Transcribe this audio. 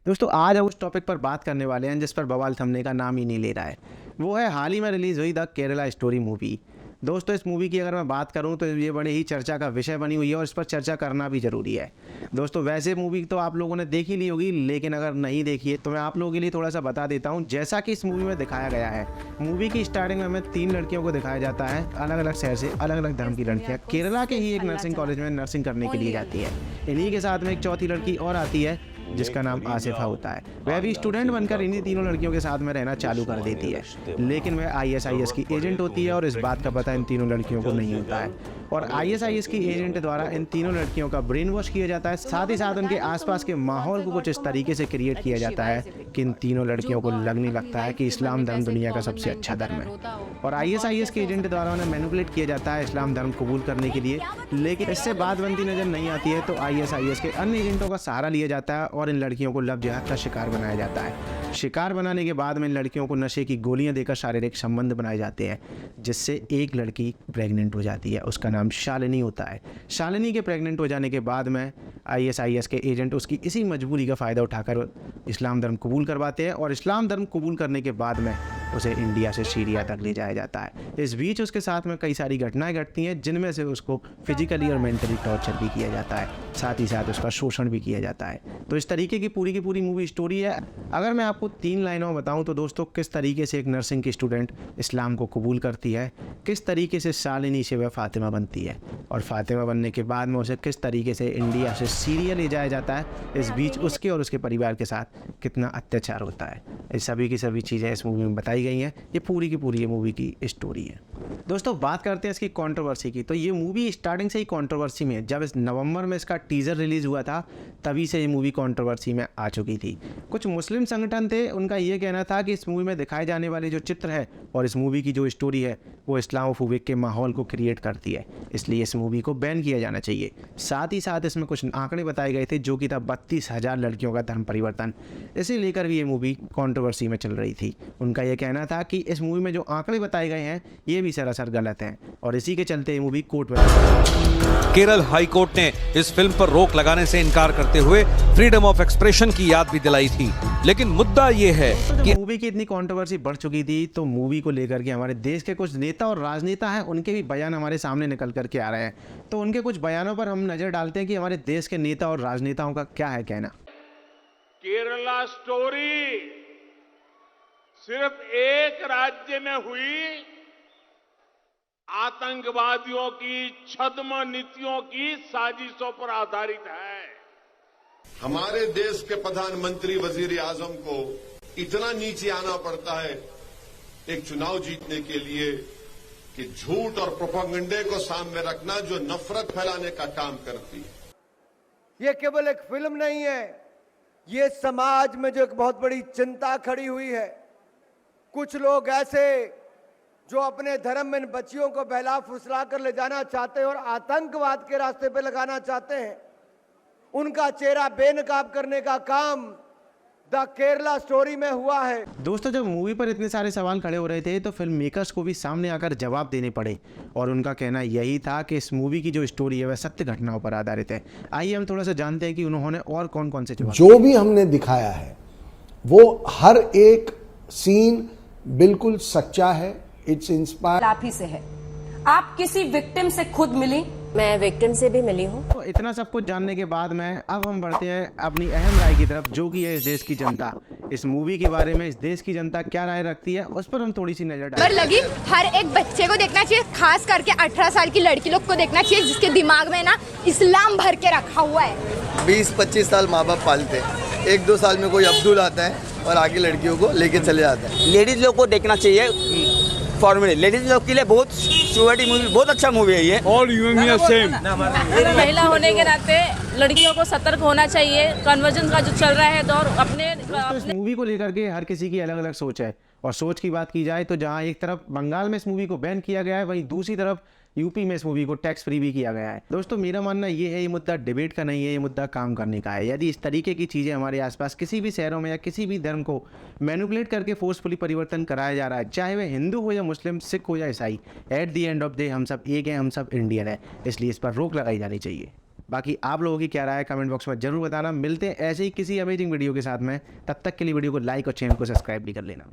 दोस्तों आज हम उस टॉपिक पर बात करने वाले हैं जिस पर बवाल थमने का नाम ही नहीं ले रहा है। वो है हाल ही में रिलीज़ हुई द केरला स्टोरी मूवी। दोस्तों इस मूवी की अगर मैं बात करूं तो ये बड़े ही चर्चा का विषय बनी हुई है और इस पर चर्चा करना भी ज़रूरी है। दोस्तों वैसे मूवी तो आप लोगों ने देख ही ली होगी, लेकिन अगर नहीं देखी है तो मैं आप लोगों के लिए थोड़ा सा बता देता हूं। जैसा कि इस मूवी में दिखाया गया है, मूवी की स्टार्टिंग में हमें 3 लड़कियों को दिखाया जाता है, अलग अलग शहर से अलग अलग धर्म की लड़कियाँ केरला के ही एक नर्सिंग कॉलेज में नर्सिंग करने के लिए जाती है। इन्हीं के साथ में एक चौथी लड़की और आती है जिसका नाम आसिफा होता है। वह भी स्टूडेंट बनकर इन्हीं तीनों लड़कियों के साथ में रहना चालू कर देती है, लेकिन वह ISIS की एजेंट होती है और इस बात का पता इन तीनों लड़कियों को नहीं होता है। और ISIS की एजेंट द्वारा इन तीनों लड़कियों का ब्रेन वॉश किया जाता है। साथ ही साथ उनके आसपास के माहौल को कुछ इस तरीके से क्रिएट किया जाता है कि इन तीनों लड़कियों को लगने लगता है कि इस्लाम धर्म दुनिया का सबसे अच्छा धर्म है। और ISIS के एजेंट द्वारा उन्हें मैनिपुलेट किया जाता है इस्लाम धर्म कबूल करने के लिए, लेकिन इससे बात बनती नजर नहीं आती है। तो ISIS के अन्य एजेंटों का सहारा लिया जाता है और इन लड़कियों को लव जिहाद का शिकार बनाया जाता है। शिकार बनाने के बाद में इन लड़कियों को नशे की गोलियां देकर शारीरिक संबंध बनाए जाते हैं, जिससे एक लड़की प्रेग्नेंट हो जाती है। उसका नाम शालिनी होता है। शालिनी के प्रेग्नेंट हो जाने के बाद में ISIS के एजेंट उसकी इसी मजबूरी का फ़ायदा उठाकर इस्लाम धर्म कबूल करवाते हैं और इस्लाम धर्म कबूल करने के बाद में उसे इंडिया से सीरिया तक ले जाया जाता है। इस बीच उसके साथ में कई सारी घटनाएं घटती हैं, जिनमें से उसको फिजिकली और मेंटली टॉर्चर भी किया जाता है, साथ ही साथ उसका शोषण भी किया जाता है। तो इस तरीके की पूरी मूवी स्टोरी है। अगर मैं आपको 3 लाइनों में बताऊं तो दोस्तों, किस तरीके से एक नर्सिंग की स्टूडेंट इस्लाम को कबूल करती है, किस तरीके से शालिनी से वह फातिमा बनती है, और फातिमा बनने के बाद में उसे किस तरीके से इंडिया से सीरिया ले जाया जाता है, इस बीच उसके और उसके परिवार के साथ कितना अत्याचार होता है, इस सभी की सभी चीज़ें इस मूवी में बताई गई हैं। ये पूरी की पूरी ये मूवी की स्टोरी है। दोस्तों बात करते हैं इसकी कंट्रोवर्सी की, तो ये मूवी स्टार्टिंग से ही कंट्रोवर्सी में है। जब इस नवंबर में इसका टीज़र रिलीज़ हुआ था तभी से ये मूवी कंट्रोवर्सी में आ चुकी थी। कुछ मुस्लिम संगठन थे, उनका ये कहना था कि इस मूवी में दिखाए जाने वाले जो चित्र है और इस मूवी की जो स्टोरी है वो इस्लामोफोबिक के माहौल को क्रिएट करती है, इसलिए इस मूवी को बैन किया जाना चाहिए। साथ ही साथ इसमें कुछ आंकड़े बताए गए थे जो कि था 32,000 लड़कियों का धर्म परिवर्तन। इसे लेकर भी ये मूवी कंट्रोवर्सी में चल रही थी। उनका यह कहना था कि इस मूवी में जो आंकड़े बताए गए हैं ये भी सरासर गलत हैं और इसी के चलते ये मूवी कोर्ट में। केरल हाई कोर्ट ने इस फिल्म पर रोक लगाने से इनकार करते हुए फ्रीडम ऑफ एक्सप्रेशन की याद भी दिलाई थी, लेकिन मुद्दा ये है कि मूवी की इतनी कंट्रोवर्सी बढ़ चुकी थी तो मूवी को लेकर के हमारे देश के कुछ नेता और राजनेता हैं, उनके भी बयान हमारे सामने निकल करके आ रहे हैं। तो उनके कुछ बयानों पर हम नजर डालते हैं कि हमारे देश के नेता और राजनेताओं का क्या है कहना। केरला स्टोरी सिर्फ एक राज्य में हुई आतंकवादियों की छद्म नीतियों की साजिशों पर आधारित है। हमारे देश के प्रधानमंत्री वजीर आजम को इतना नीचे आना पड़ता है एक चुनाव जीतने के लिए कि झूठ और प्रोपेगेंडे को सामने रखना जो नफरत फैलाने का काम करती है। ये केवल एक फिल्म नहीं है, ये समाज में जो एक बहुत बड़ी चिंता खड़ी हुई है। कुछ लोग ऐसे जो अपने धर्म में बच्चियों को बहला फुसला कर ले जाना चाहते हैं और आतंकवाद के रास्ते पे लगाना चाहते हैं, उनका चेहरा बेनकाब करने का काम द केरला स्टोरी में हुआ है। दोस्तों जब मूवी पर इतने सारे सवाल खड़े हो रहे थे तो फिल्म मेकर्स को भी सामने आकर जवाब देने पड़े और उनका कहना यही था कि इस मूवी की जो स्टोरी है वह सत्य घटनाओं पर आधारित है। आइए हम थोड़ा सा जानते हैं कि उन्होंने और कौन कौन से जवाब। जो भी हमने दिखाया है वो हर एक सीन बिल्कुल सच्चा है। इट्स इंस्पायर आप ही से है। आप किसी विक्टिम से खुद मिली? मैं विक्टिम से भी मिली हूँ। तो इतना सब कुछ जानने के बाद में अब हम बढ़ते हैं अपनी अहम राय की तरफ, जो कि है इस देश की जनता। इस मूवी के बारे में इस देश की जनता क्या राय रखती है उस पर हम थोड़ी सी नजर डालें। लगी हर एक बच्चे को देखना चाहिए, खास करके 18 साल की लड़की लोग को देखना चाहिए जिसके दिमाग में ना इस्लाम भर के रखा हुआ है। 20-25 साल माँ बाप पालते हैं, 1-2 साल में कोई अब्दुल आता है और आगे लड़कियों को लेके चले जाता है। लेडीज लोग को देखना चाहिए। फॉर्मूले लेडीज लोग के लिए बहुत सुवर्टी मूवी, बहुत अच्छा मूवी है ये। All human are same. महिला होने के नाते लड़कियों को सतर्क होना चाहिए। कन्वर्जन का जो चल रहा है दौर अपने इस मूवी को लेकर के हर किसी की अलग अलग सोच है और सोच की बात की जाए तो जहां एक तरफ बंगाल में इस मूवी को बैन किया गया है, वहीं दूसरी तरफ यूपी में इस मूवी को टैक्स फ्री भी किया गया है। दोस्तों मेरा मानना ये है, ये मुद्दा डिबेट का नहीं है, ये मुद्दा काम करने का है। यदि इस तरीके की चीज़ें हमारे आसपास किसी भी शहरों में या किसी भी धर्म को मैनिपुलेट करके फोर्सफुली परिवर्तन कराया जा रहा है, चाहे वह हिंदू हो या मुस्लिम, सिख हो या ईसाई, at the end of day हम सब एक हैं, हम सब इंडियन है, इसलिए इस पर रोक लगाई जानी चाहिए। बाकी आप लोगों की क्या राय है कमेंट बॉक्स में जरूर बताना। मिलते हैं ऐसे ही किसी अमेजिंग वीडियो के साथ में, तब तक के लिए वीडियो को लाइक और चैनल को सब्सक्राइब भी कर लेना।